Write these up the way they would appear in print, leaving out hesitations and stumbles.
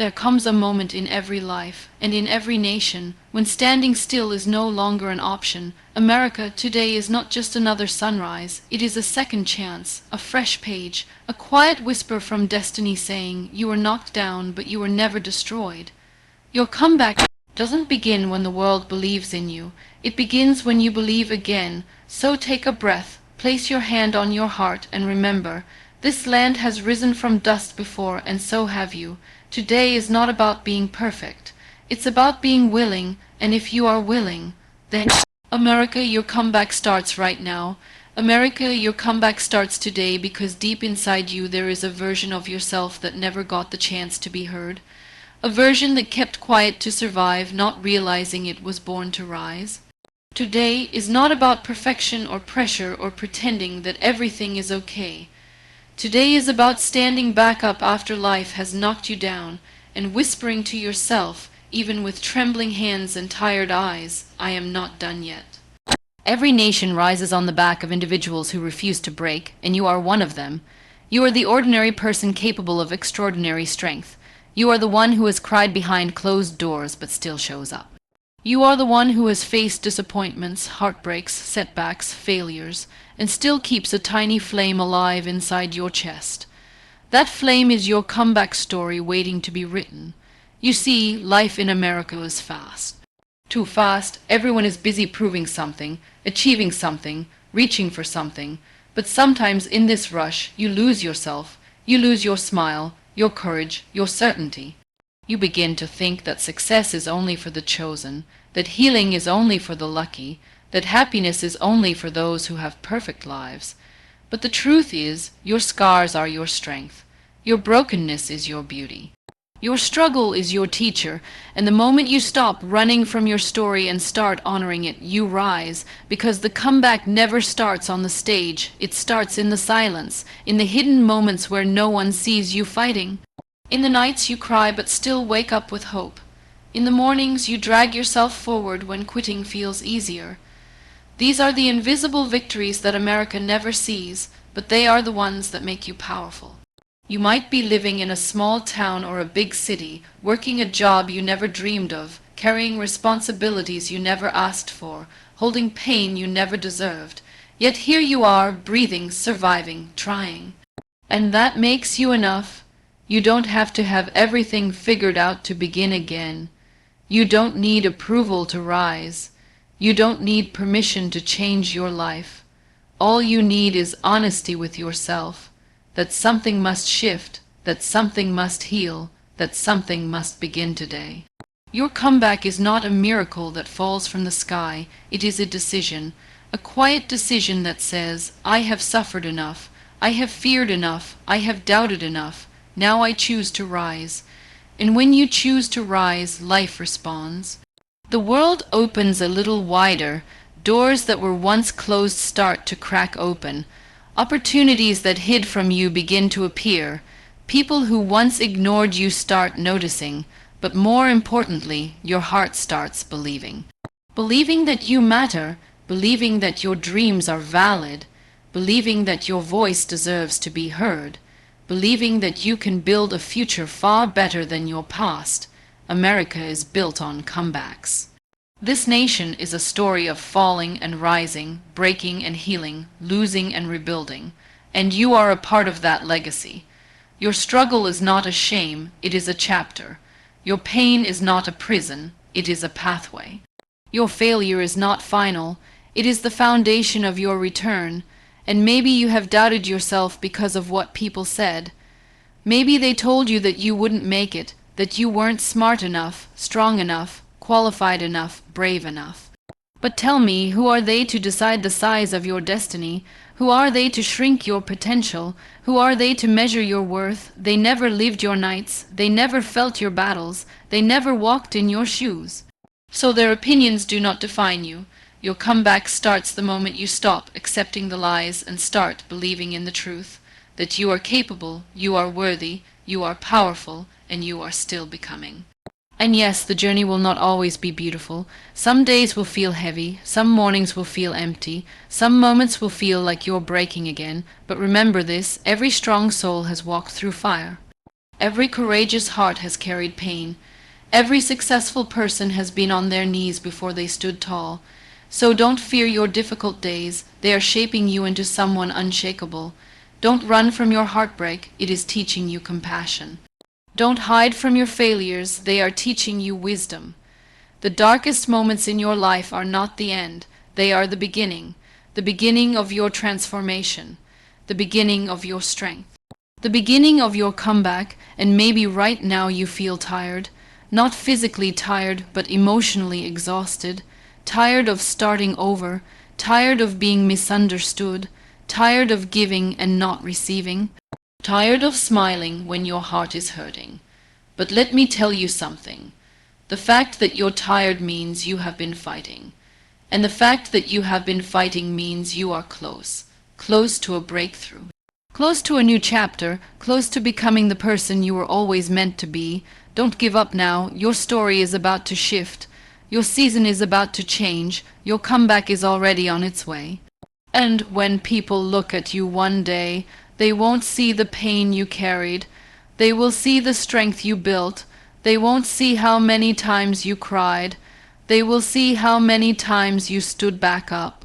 There comes a moment in every life, and in every nation, when standing still is no longer an option. America today is not just another sunrise, it is a second chance, a fresh page, a quiet whisper from destiny saying, you were knocked down, but you were never destroyed. Your comeback doesn't begin when the world believes in you, it begins when you believe again. So take a breath, place your hand on your heart, and remember, this land has risen from dust before, and so have you. Today is not about being perfect. It's about being willing, and if you are willing, then America, your comeback starts right now. America, your comeback starts today because deep inside you there is a version of yourself that never got the chance to be heard. A version that kept quiet to survive, not realizing it was born to rise. Today is not about perfection or pressure or pretending that everything is okay. Today is about standing back up after life has knocked you down and whispering to yourself, even with trembling hands and tired eyes, I am not done yet. Every nation rises on the back of individuals who refuse to break, and you are one of them. You are the ordinary person capable of extraordinary strength. You are the one who has cried behind closed doors but still shows up. You are the one who has faced disappointments, heartbreaks, setbacks, failures, and still keeps a tiny flame alive inside your chest. That flame is your comeback story waiting to be written. You see, life in America is fast. Too fast, everyone is busy proving something, achieving something, reaching for something, but sometimes in this rush you lose yourself, you lose your smile, your courage, your certainty. You begin to think that success is only for the chosen, that healing is only for the lucky, that happiness is only for those who have perfect lives. But the truth is, your scars are your strength. Your brokenness is your beauty. Your struggle is your teacher, and the moment you stop running from your story and start honoring it, you rise, because the comeback never starts on the stage. It starts in the silence, in the hidden moments where no one sees you fighting. In the nights you cry but still wake up with hope. In the mornings you drag yourself forward when quitting feels easier. These are the invisible victories that America never sees, but they are the ones that make you powerful. You might be living in a small town or a big city, working a job you never dreamed of, carrying responsibilities you never asked for, holding pain you never deserved. Yet here you are, breathing, surviving, trying. And that makes you enough. You don't have to have everything figured out to begin again. You don't need approval to rise. You don't need permission to change your life. All you need is honesty with yourself, that something must shift, that something must heal, that something must begin today. Your comeback is not a miracle that falls from the sky. It is a decision, a quiet decision that says, I have suffered enough, I have feared enough, I have doubted enough. Now I choose to rise. And when you choose to rise, life responds. The world opens a little wider. Doors that were once closed start to crack open. Opportunities that hid from you begin to appear. People who once ignored you start noticing. But more importantly, your heart starts believing. Believing that you matter, believing that your dreams are valid, believing that your voice deserves to be heard. Believing that you can build a future far better than your past. America is built on comebacks. This nation is a story of falling and rising, breaking and healing, losing and rebuilding, and you are a part of that legacy. Your struggle is not a shame, it is a chapter. Your pain is not a prison, it is a pathway. Your failure is not final, it is the foundation of your return. And maybe you have doubted yourself because of what people said. Maybe they told you that you wouldn't make it, that you weren't smart enough, strong enough, qualified enough, brave enough. But tell me, who are they to decide the size of your destiny? Who are they to shrink your potential? Who are they to measure your worth? They never lived your nights, they never felt your battles, they never walked in your shoes. So their opinions do not define you. Your comeback starts the moment you stop accepting the lies and start believing in the truth, that you are capable, you are worthy, you are powerful, and you are still becoming. And yes, the journey will not always be beautiful. Some days will feel heavy, some mornings will feel empty, some moments will feel like you're breaking again, but remember this, every strong soul has walked through fire. Every courageous heart has carried pain. Every successful person has been on their knees before they stood tall. So don't fear your difficult days. They are shaping you into someone unshakable. Don't run from your heartbreak. It is teaching you compassion. Don't hide from your failures. They are teaching you wisdom. The darkest moments in your life are not the end. They are the beginning of your transformation, the beginning of your strength, the beginning of your comeback. And maybe right now you feel tired, not physically tired, but emotionally exhausted, tired of starting over, tired of being misunderstood, tired of giving and not receiving, tired of smiling when your heart is hurting. But let me tell you something. The fact that you're tired means you have been fighting. And the fact that you have been fighting means you are close to a breakthrough, close to a new chapter, close to becoming the person you were always meant to be. Don't give up now. Your story is about to shift. Your season is about to change. Your comeback is already on its way. And when people look at you one day, they won't see the pain you carried. They will see the strength you built. They won't see how many times you cried. They will see how many times you stood back up.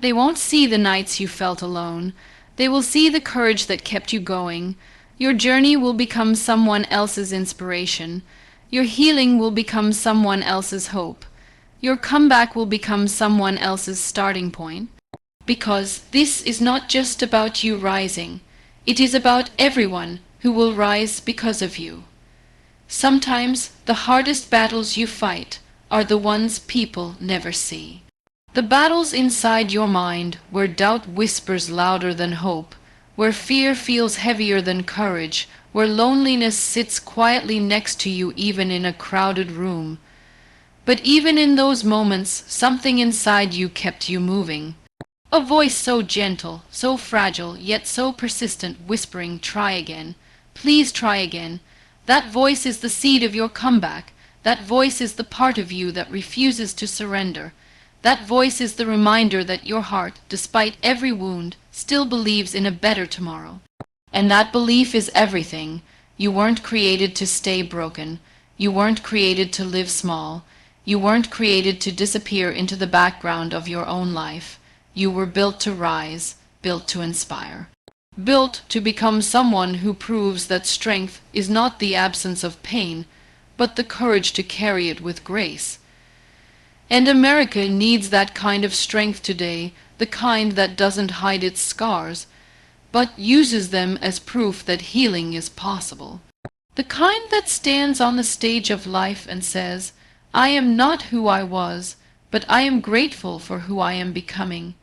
They won't see the nights you felt alone. They will see the courage that kept you going. Your journey will become someone else's inspiration. Your healing will become someone else's hope. Your comeback will become someone else's starting point. Because this is not just about you rising. It is about everyone who will rise because of you. Sometimes the hardest battles you fight are the ones people never see. The battles inside your mind, where doubt whispers louder than hope, where fear feels heavier than courage, where loneliness sits quietly next to you even in a crowded room. But even in those moments, something inside you kept you moving. A voice so gentle, so fragile, yet so persistent, whispering, "Try again. Please try again." That voice is the seed of your comeback. That voice is the part of you that refuses to surrender. That voice is the reminder that your heart, despite every wound, still believes in a better tomorrow. And that belief is everything. You weren't created to stay broken. You weren't created to live small. You weren't created to disappear into the background of your own life. You were built to rise, built to inspire. Built to become someone who proves that strength is not the absence of pain, but the courage to carry it with grace. And America needs that kind of strength today, the kind that doesn't hide its scars, but uses them as proof that healing is possible. The kind that stands on the stage of life and says, "I am not who I was, but I am grateful for who I am becoming."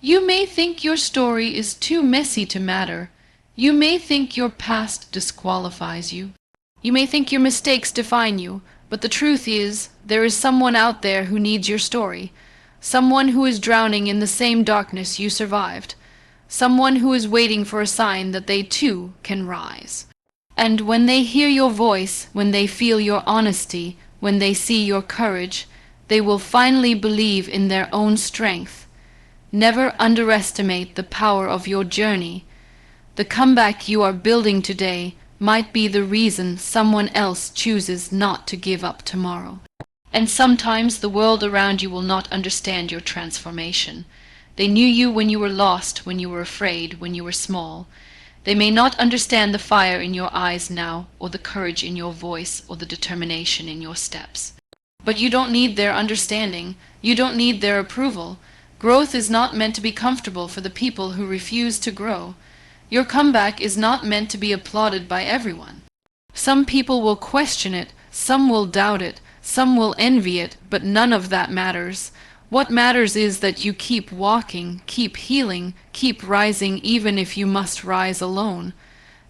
You may think your story is too messy to matter. You may think your past disqualifies you. You may think your mistakes define you, but the truth is, there is someone out there who needs your story. Someone who is drowning in the same darkness you survived. Someone who is waiting for a sign that they too can rise. And when they hear your voice, when they feel your honesty, when they see your courage, they will finally believe in their own strength. Never underestimate the power of your journey. The comeback you are building today might be the reason someone else chooses not to give up tomorrow. And sometimes the world around you will not understand your transformation. They knew you when you were lost, when you were afraid, when you were small. They may not understand the fire in your eyes now, or the courage in your voice, or the determination in your steps. But you don't need their understanding. You don't need their approval. Growth is not meant to be comfortable for the people who refuse to grow. Your comeback is not meant to be applauded by everyone. Some people will question it, some will doubt it, some will envy it, but none of that matters. What matters is that you keep walking, keep healing, keep rising even if you must rise alone.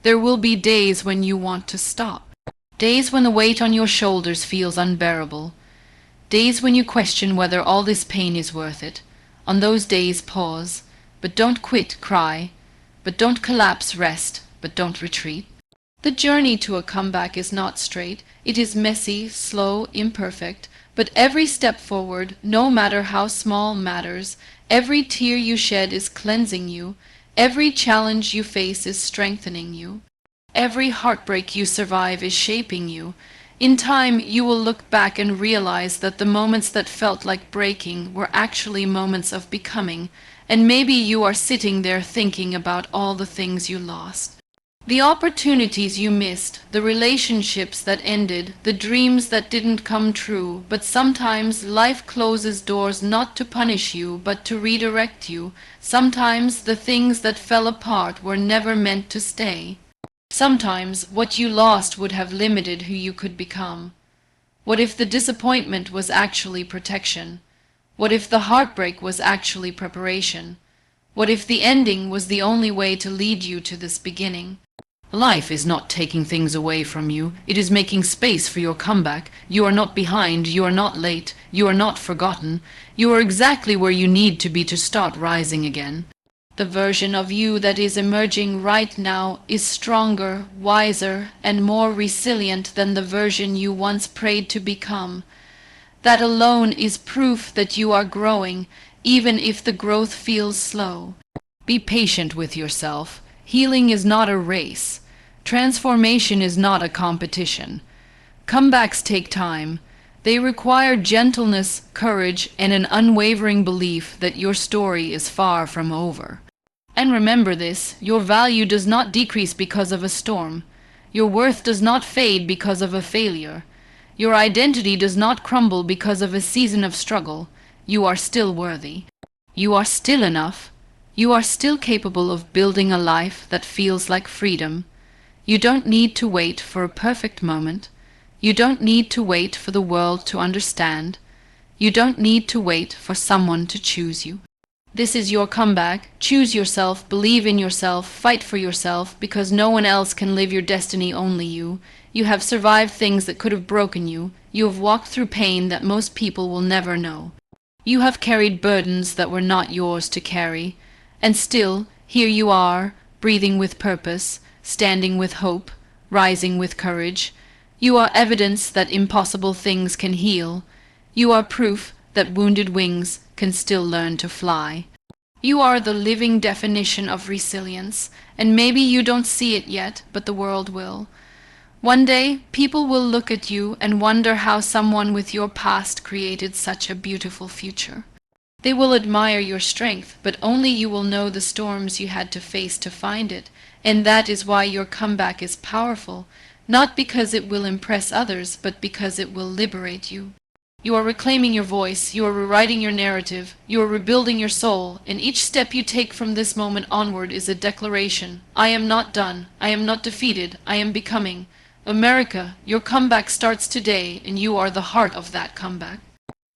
There will be days when you want to stop. Days when the weight on your shoulders feels unbearable. Days when you question whether all this pain is worth it. On those days, pause, but don't quit, cry, but don't collapse, rest, but don't retreat. The journey to a comeback is not straight. It is messy, slow, imperfect, but every step forward, no matter how small, matters. Every tear you shed is cleansing you. Every challenge you face is strengthening you. Every heartbreak you survive is shaping you. In time, you will look back and realize that the moments that felt like breaking were actually moments of becoming, and maybe you are sitting there thinking about all the things you lost. The opportunities you missed, the relationships that ended, the dreams that didn't come true, but sometimes life closes doors not to punish you, but to redirect you. Sometimes the things that fell apart were never meant to stay. Sometimes what you lost would have limited who you could become. What if the disappointment was actually protection? What if the heartbreak was actually preparation? What if the ending was the only way to lead you to this beginning? Life is not taking things away from you. It is making space for your comeback. You are not behind. You are not late. You are not forgotten. You are exactly where you need to be to start rising again. The version of you that is emerging right now is stronger, wiser, and more resilient than the version you once prayed to become. That alone is proof that you are growing, even if the growth feels slow. Be patient with yourself. Healing is not a race. Transformation is not a competition. Comebacks take time. They require gentleness, courage, and an unwavering belief that your story is far from over. And remember this, your value does not decrease because of a storm. Your worth does not fade because of a failure. Your identity does not crumble because of a season of struggle. You are still worthy. You are still enough. You are still capable of building a life that feels like freedom. You don't need to wait for a perfect moment. You don't need to wait for the world to understand. You don't need to wait for someone to choose you. This is your comeback. Choose yourself, believe in yourself, fight for yourself, because no one else can live your destiny, only you. You have survived things that could have broken you. You have walked through pain that most people will never know. You have carried burdens that were not yours to carry. And still, here you are, breathing with purpose, standing with hope, rising with courage. You are evidence that impossible things can heal. You are proof that wounded wings can still learn to fly. You are the living definition of resilience, and maybe you don't see it yet, but the world will. One day, people will look at you and wonder how someone with your past created such a beautiful future. They will admire your strength, but only you will know the storms you had to face to find it, and that is why your comeback is powerful, not because it will impress others, but because it will liberate you. You are reclaiming your voice, you are rewriting your narrative, you are rebuilding your soul, and each step you take from this moment onward is a declaration. I am not done, I am not defeated, I am becoming. America, your comeback starts today, and you are the heart of that comeback.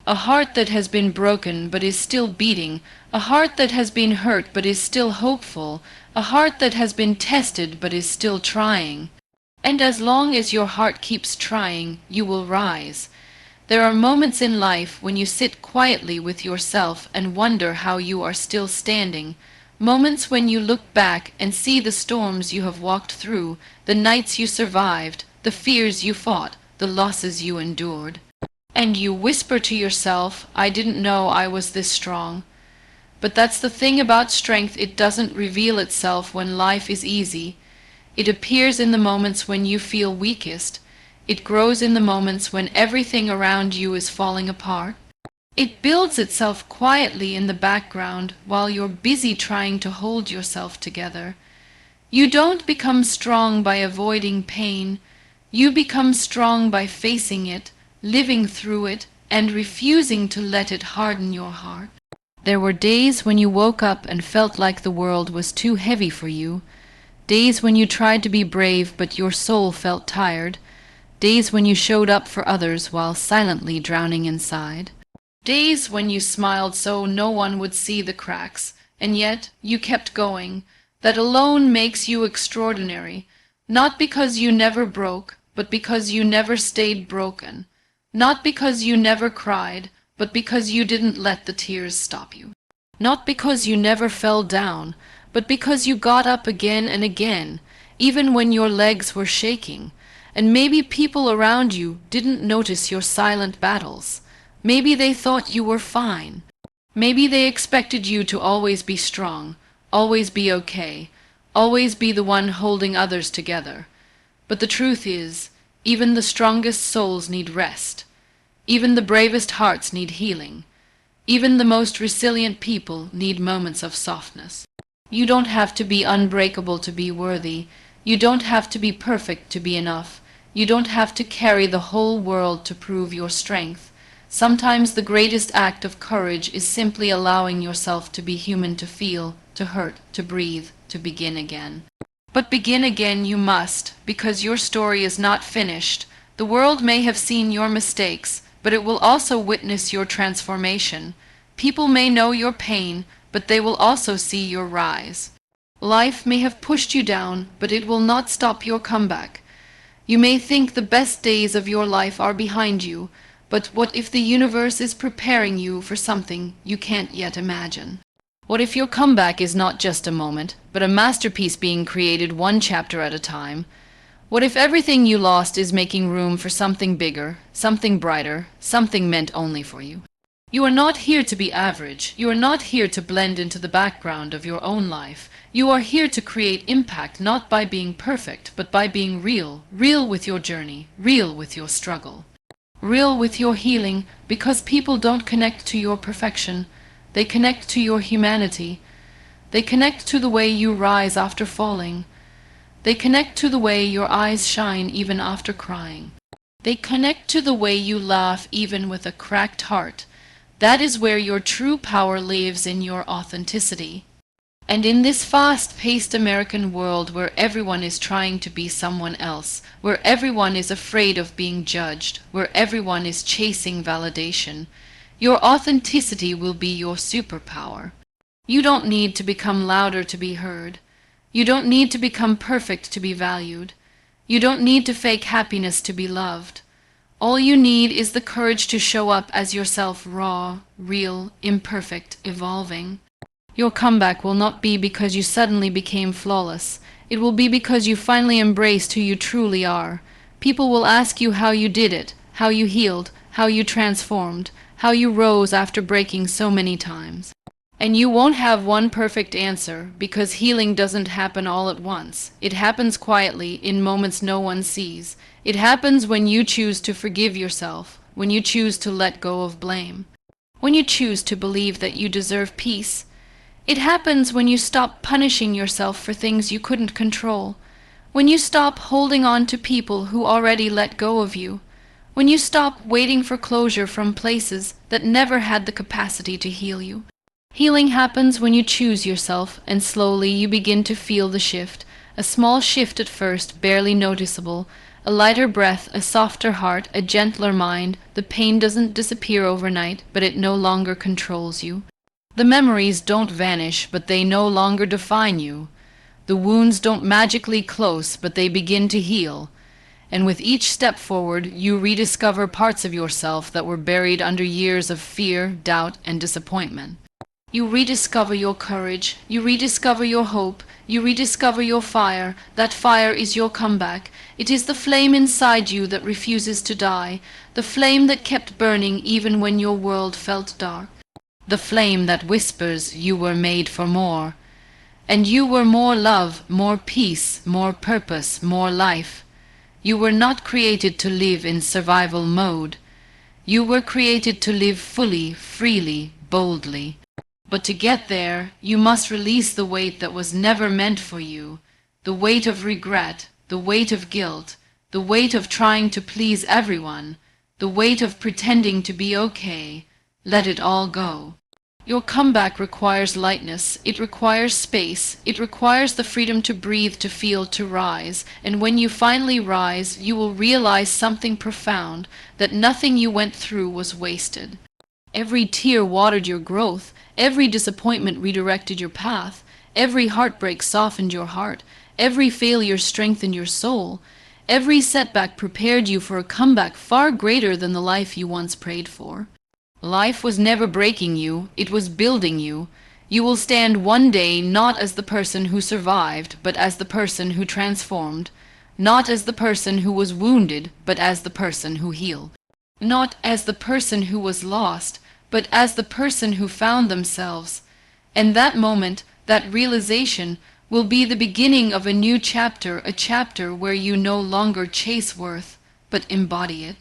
A heart that has been broken but is still beating, a heart that has been hurt but is still hopeful, a heart that has been tested but is still trying. And as long as your heart keeps trying, you will rise. There are moments in life when you sit quietly with yourself and wonder how you are still standing, moments when you look back and see the storms you have walked through, the nights you survived, the fears you fought, the losses you endured. And you whisper to yourself, I didn't know I was this strong. But that's the thing about strength, it doesn't reveal itself when life is easy. It appears in the moments when you feel weakest. It grows in the moments when everything around you is falling apart. It builds itself quietly in the background while you're busy trying to hold yourself together. You don't become strong by avoiding pain. You become strong by facing it, living through it, and refusing to let it harden your heart. There were days when you woke up and felt like the world was too heavy for you. Days when you tried to be brave but your soul felt tired. Days when you showed up for others while silently drowning inside. Days when you smiled so no one would see the cracks, and yet you kept going. That alone makes you extraordinary, not because you never broke, but because you never stayed broken. Not because you never cried, but because you didn't let the tears stop you. Not because you never fell down, but because you got up again and again, even when your legs were shaking. And maybe people around you didn't notice your silent battles. Maybe they thought you were fine. Maybe they expected you to always be strong, always be okay, always be the one holding others together. But the truth is, even the strongest souls need rest. Even the bravest hearts need healing. Even the most resilient people need moments of softness. You don't have to be unbreakable to be worthy. You don't have to be perfect to be enough. You don't have to carry the whole world to prove your strength. Sometimes the greatest act of courage is simply allowing yourself to be human, to feel, to hurt, to breathe, to begin again. But begin again you must, because your story is not finished. The world may have seen your mistakes, but it will also witness your transformation. People may know your pain, but they will also see your rise. Life may have pushed you down, but it will not stop your comeback. You may think the best days of your life are behind you, but what if the universe is preparing you for something you can't yet imagine? What if your comeback is not just a moment, but a masterpiece being created one chapter at a time? What if everything you lost is making room for something bigger, something brighter, something meant only for you? You are not here to be average. You are not here to blend into the background of your own life. You are here to create impact, not by being perfect, but by being real. Real with your journey, real with your struggle, real with your healing, because people don't connect to your perfection. They connect to your humanity. They connect to the way you rise after falling. They connect to the way your eyes shine even after crying. They connect to the way you laugh even with a cracked heart. That is where your true power lives, in your authenticity. And in this fast-paced American world where everyone is trying to be someone else, where everyone is afraid of being judged, where everyone is chasing validation, your authenticity will be your superpower. You don't need to become louder to be heard. You don't need to become perfect to be valued. You don't need to fake happiness to be loved. All you need is the courage to show up as yourself, raw, real, imperfect, evolving. Your comeback will not be because you suddenly became flawless. It will be because you finally embraced who you truly are. People will ask you how you did it, how you healed, how you transformed, how you rose after breaking so many times. And you won't have one perfect answer, because healing doesn't happen all at once. It happens quietly, in moments no one sees. It happens when you choose to forgive yourself, when you choose to let go of blame, when you choose to believe that you deserve peace. It happens when you stop punishing yourself for things you couldn't control, when you stop holding on to people who already let go of you, when you stop waiting for closure from places that never had the capacity to heal you. Healing happens when you choose yourself, and slowly you begin to feel the shift, a small shift at first, barely noticeable, a lighter breath, a softer heart, a gentler mind. The pain doesn't disappear overnight, but it no longer controls you. The memories don't vanish, but they no longer define you. The wounds don't magically close, but they begin to heal. And with each step forward, you rediscover parts of yourself that were buried under years of fear, doubt, and disappointment. You rediscover your courage, you rediscover your hope, you rediscover your fire. That fire is your comeback. It is the flame inside you that refuses to die, the flame that kept burning even when your world felt dark, the flame that whispers you were made for more. And you were more love, more peace, more purpose, more life. You were not created to live in survival mode. You were created to live fully, freely, boldly. But to get there, you must release the weight that was never meant for you, the weight of regret, the weight of guilt, the weight of trying to please everyone, the weight of pretending to be okay. Let it all go. Your comeback requires lightness, it requires space, it requires the freedom to breathe, to feel, to rise. And when you finally rise, you will realize something profound, that nothing you went through was wasted. Every tear watered your growth. Every disappointment redirected your path. Every heartbreak softened your heart. Every failure strengthened your soul. Every setback prepared you for a comeback far greater than the life you once prayed for. Life was never breaking you, it was building you. You will stand one day not as the person who survived, but as the person who transformed. Not as the person who was wounded, but as the person who healed. Not as the person who was lost, but as the person who found themselves. And that moment, that realization, will be the beginning of a new chapter, a chapter where you no longer chase worth, but embody it.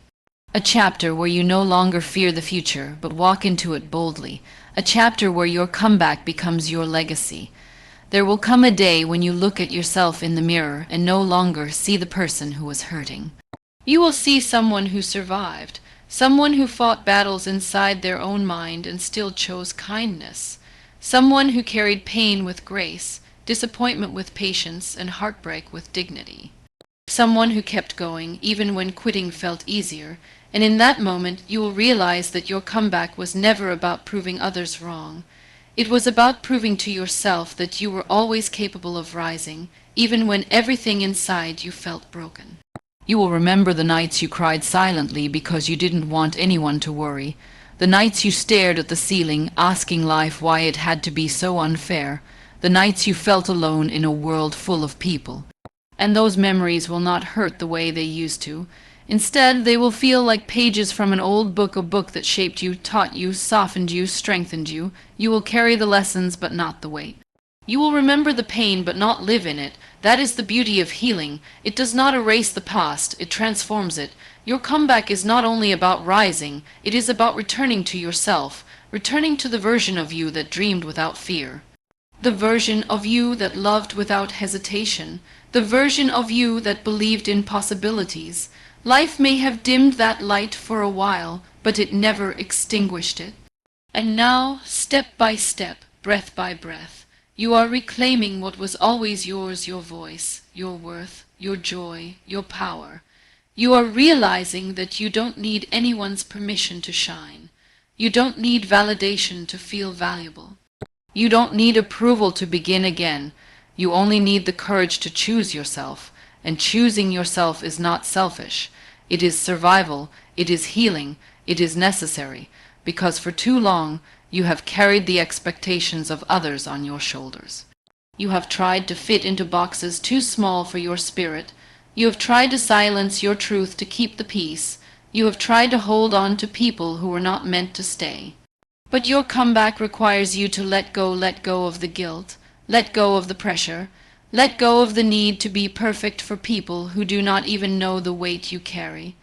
A chapter where you no longer fear the future, but walk into it boldly. A chapter where your comeback becomes your legacy. There will come a day when you look at yourself in the mirror and no longer see the person who was hurting. You will see someone who survived, someone who fought battles inside their own mind and still chose kindness, someone who carried pain with grace, disappointment with patience, and heartbreak with dignity. Someone who kept going even when quitting felt easier, and in that moment you will realize that your comeback was never about proving others wrong. It was about proving to yourself that you were always capable of rising, even when everything inside you felt broken. You will remember the nights you cried silently because you didn't want anyone to worry, the nights you stared at the ceiling, asking life why it had to be so unfair, the nights you felt alone in a world full of people. And those memories will not hurt the way they used to. Instead, they will feel like pages from an old book, a book that shaped you, taught you, softened you, strengthened you. You will carry the lessons, but not the weight. You will remember the pain, but not live in it. That is the beauty of healing. It does not erase the past, it transforms it. Your comeback is not only about rising, it is about returning to yourself, returning to the version of you that dreamed without fear. The version of you that loved without hesitation. The version of you that believed in possibilities. Life may have dimmed that light for a while, but it never extinguished it. And now, step by step, breath by breath, you are reclaiming what was always yours, your voice, your worth, your joy, your power. You are realizing that you don't need anyone's permission to shine. You don't need validation to feel valuable. You don't need approval to begin again. You only need the courage to choose yourself, and choosing yourself is not selfish. It is survival, it is healing, it is necessary, because for too long you have carried the expectations of others on your shoulders. You have tried to fit into boxes too small for your spirit. You have tried to silence your truth to keep the peace. You have tried to hold on to people who were not meant to stay. But your comeback requires you to let go of the guilt, let go of the pressure, let go of the need to be perfect for people who do not even know the weight you carry.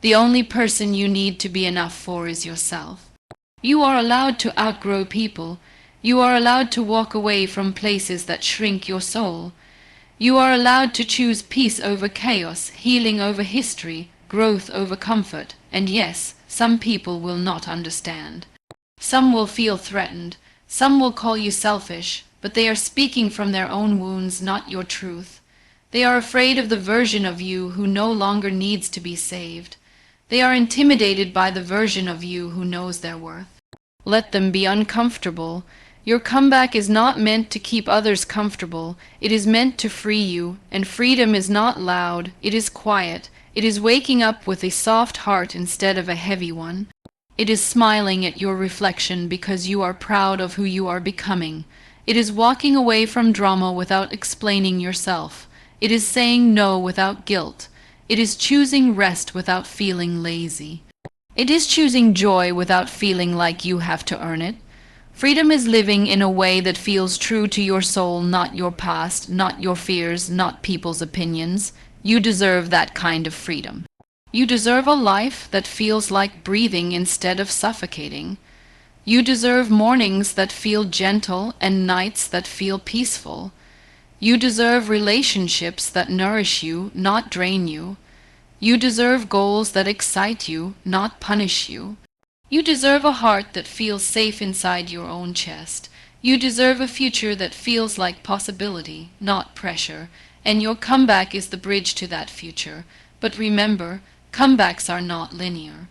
The only person you need to be enough for is yourself. You are allowed to outgrow people. You are allowed to walk away from places that shrink your soul. You are allowed to choose peace over chaos, healing over history, growth over comfort, and yes, some people will not understand. Some will feel threatened, some will call you selfish, but they are speaking from their own wounds, not your truth. They are afraid of the version of you who no longer needs to be saved. They are intimidated by the version of you who knows their worth. Let them be uncomfortable. Your comeback is not meant to keep others comfortable. It is meant to free you, and freedom is not loud, it is quiet. It is waking up with a soft heart instead of a heavy one. It is smiling at your reflection because you are proud of who you are becoming. It is walking away from drama without explaining yourself. It is saying no without guilt. It is choosing rest without feeling lazy. It is choosing joy without feeling like you have to earn it. Freedom is living in a way that feels true to your soul, not your past, not your fears, not people's opinions. You deserve that kind of freedom. You deserve a life that feels like breathing instead of suffocating. You deserve mornings that feel gentle and nights that feel peaceful. You deserve relationships that nourish you, not drain you. You deserve goals that excite you, not punish you. You deserve a heart that feels safe inside your own chest. You deserve a future that feels like possibility, not pressure, and your comeback is the bridge to that future. But remember, comebacks are not linear.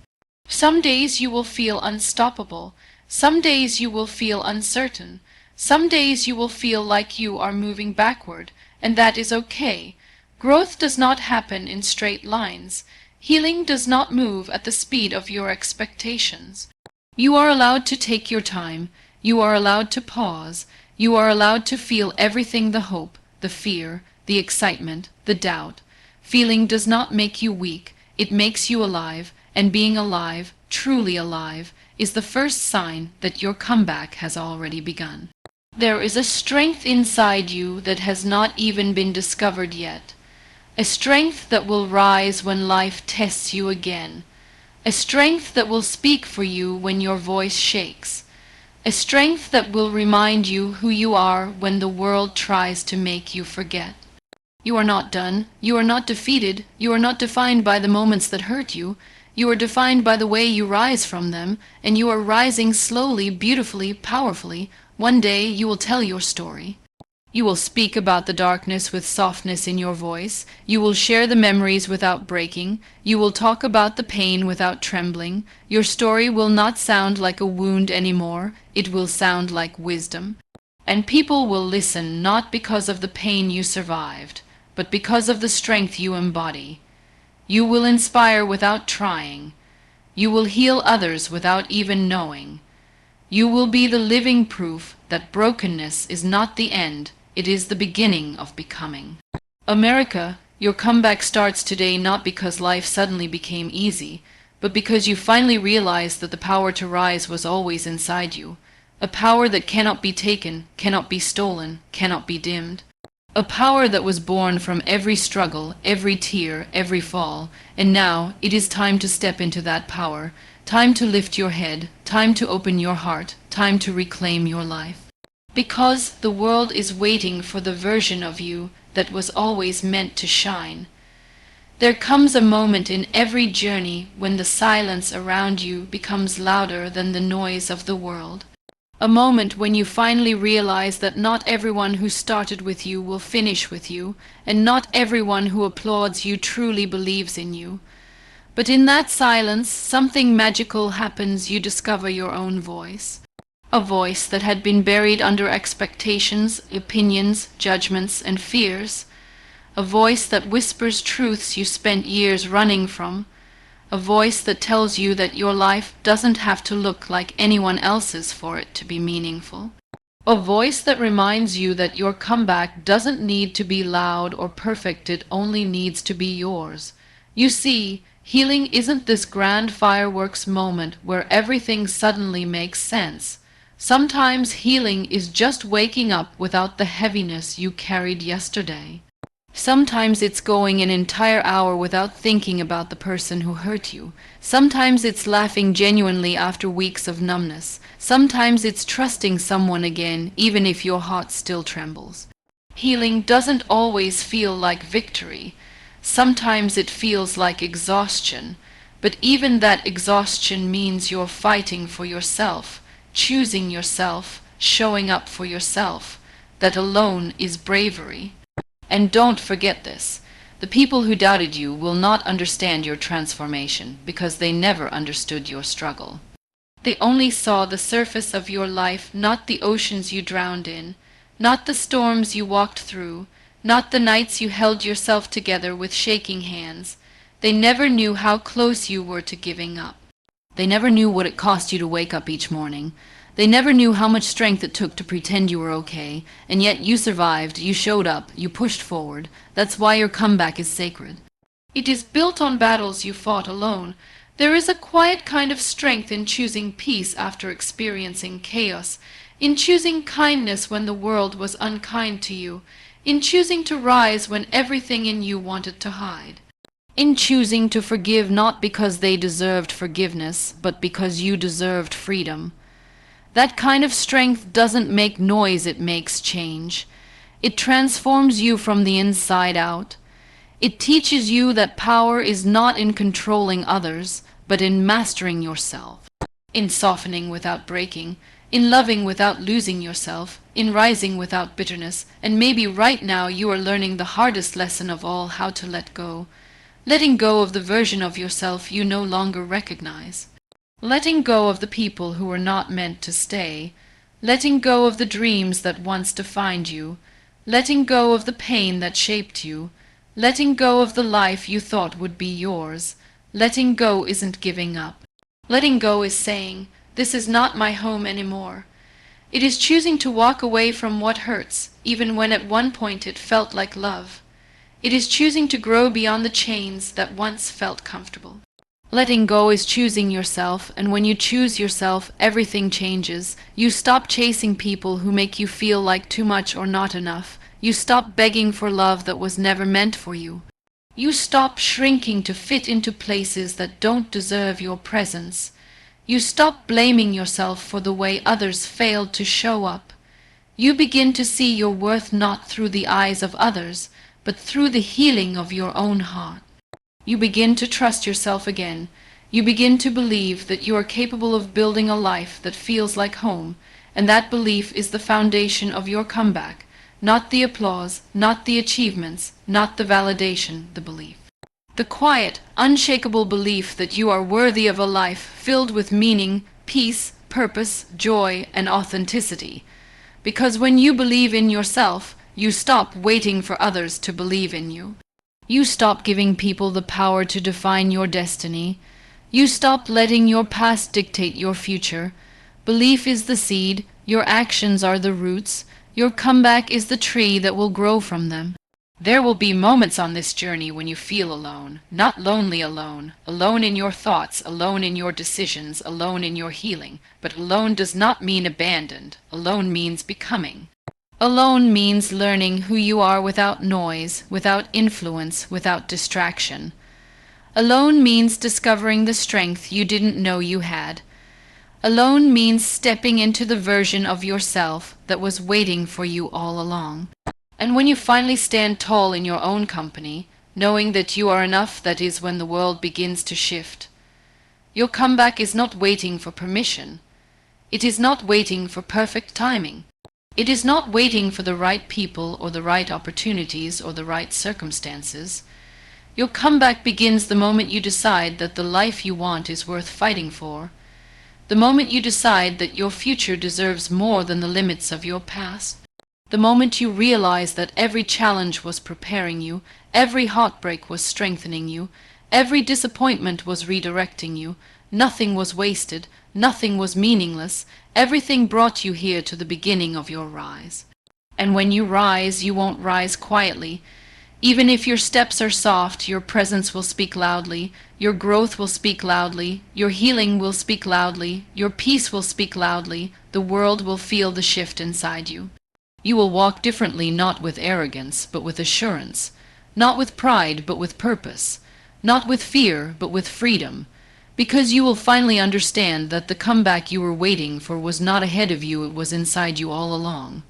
Some days you will feel unstoppable. Some days you will feel uncertain. Some days you will feel like you are moving backward, and that is okay. Growth does not happen in straight lines. Healing does not move at the speed of your expectations. You are allowed to take your time. You are allowed to pause. You are allowed to feel everything, the hope, the fear, the excitement, the doubt. Feeling does not make you weak. It makes you alive, and being alive, truly alive, is the first sign that your comeback has already begun. There is a strength inside you that has not even been discovered yet. A strength that will rise when life tests you again. A strength that will speak for you when your voice shakes. A strength that will remind you who you are when the world tries to make you forget. You are not done. You are not defeated. You are not defined by the moments that hurt you. You are defined by the way you rise from them, and you are rising slowly, beautifully, powerfully. One day you will tell your story. You will speak about the darkness with softness in your voice. You will share the memories without breaking. You will talk about the pain without trembling. Your story will not sound like a wound anymore. It will sound like wisdom. And people will listen not because of the pain you survived, but because of the strength you embody. You will inspire without trying. You will heal others without even knowing. You will be the living proof that brokenness is not the end, it is the beginning of becoming. America, your comeback starts today not because life suddenly became easy, but because you finally realized that the power to rise was always inside you. A power that cannot be taken, cannot be stolen, cannot be dimmed. A power that was born from every struggle, every tear, every fall, and now it is time to step into that power. Time to lift your head, time to open your heart, time to reclaim your life. Because the world is waiting for the version of you that was always meant to shine. There comes a moment in every journey when the silence around you becomes louder than the noise of the world. A moment when you finally realize that not everyone who started with you will finish with you, and not everyone who applauds you truly believes in you. But in that silence, something magical happens. You discover your own voice. A voice that had been buried under expectations, opinions, judgments, and fears. A voice that whispers truths you spent years running from. A voice that tells you that your life doesn't have to look like anyone else's for it to be meaningful. A voice that reminds you that your comeback doesn't need to be loud or perfect, it only needs to be yours. You see, healing isn't this grand fireworks moment where everything suddenly makes sense. Sometimes healing is just waking up without the heaviness you carried yesterday. Sometimes it's going an entire hour without thinking about the person who hurt you. Sometimes it's laughing genuinely after weeks of numbness. Sometimes it's trusting someone again, even if your heart still trembles. Healing doesn't always feel like victory. Sometimes it feels like exhaustion. But even that exhaustion means you're fighting for yourself, choosing yourself, showing up for yourself. That alone is bravery. And don't forget this. The people who doubted you will not understand your transformation because they never understood your struggle. They only saw the surface of your life, not the oceans you drowned in, not the storms you walked through, not the nights you held yourself together with shaking hands. They never knew how close you were to giving up. They never knew what it cost you to wake up each morning. They never knew how much strength it took to pretend you were okay, and yet you survived, you showed up, you pushed forward. That's why your comeback is sacred. It is built on battles you fought alone. There is a quiet kind of strength in choosing peace after experiencing chaos, in choosing kindness when the world was unkind to you, in choosing to rise when everything in you wanted to hide, in choosing to forgive not because they deserved forgiveness, but because you deserved freedom. That kind of strength doesn't make noise, it makes change. It transforms you from the inside out. It teaches you that power is not in controlling others, but in mastering yourself, in softening without breaking, in loving without losing yourself, in rising without bitterness. And maybe right now you are learning the hardest lesson of all, how to let go. Letting go of the version of yourself you no longer recognize. Letting go of the people who were not meant to stay. Letting go of the dreams that once defined you. Letting go of the pain that shaped you. Letting go of the life you thought would be yours. Letting go isn't giving up. Letting go is saying, "This is not my home anymore." It is choosing to walk away from what hurts, even when at one point it felt like love. It is choosing to grow beyond the chains that once felt comfortable. Letting go is choosing yourself, and when you choose yourself, everything changes. You stop chasing people who make you feel like too much or not enough. You stop begging for love that was never meant for you. You stop shrinking to fit into places that don't deserve your presence. You stop blaming yourself for the way others failed to show up. You begin to see your worth not through the eyes of others, but through the healing of your own heart. You begin to trust yourself again. You begin to believe that you are capable of building a life that feels like home, and that belief is the foundation of your comeback, not the applause, not the achievements, not the validation, the belief. The quiet, unshakable belief that you are worthy of a life filled with meaning, peace, purpose, joy, and authenticity. Because when you believe in yourself, you stop waiting for others to believe in you. You stop giving people the power to define your destiny. You stop letting your past dictate your future. Belief is the seed, your actions are the roots, your comeback is the tree that will grow from them. There will be moments on this journey when you feel alone, not lonely alone, alone in your thoughts, alone in your decisions, alone in your healing. But alone does not mean abandoned. Alone means becoming. Alone means learning who you are without noise, without influence, without distraction. Alone means discovering the strength you didn't know you had. Alone means stepping into the version of yourself that was waiting for you all along. And when you finally stand tall in your own company, knowing that you are enough, that is when the world begins to shift. Your comeback is not waiting for permission. It is not waiting for perfect timing. It is not waiting for the right people or the right opportunities or the right circumstances. Your comeback begins the moment you decide that the life you want is worth fighting for. The moment you decide that your future deserves more than the limits of your past. The moment you realize that every challenge was preparing you, every heartbreak was strengthening you, every disappointment was redirecting you, nothing was wasted, nothing was meaningless, everything brought you here to the beginning of your rise. And when you rise, you won't rise quietly. Even if your steps are soft, your presence will speak loudly, your growth will speak loudly, your healing will speak loudly, your peace will speak loudly, the world will feel the shift inside you. You will walk differently, not with arrogance, but with assurance, not with pride, but with purpose, not with fear, but with freedom, because you will finally understand that the comeback you were waiting for was not ahead of you, it was inside you all along.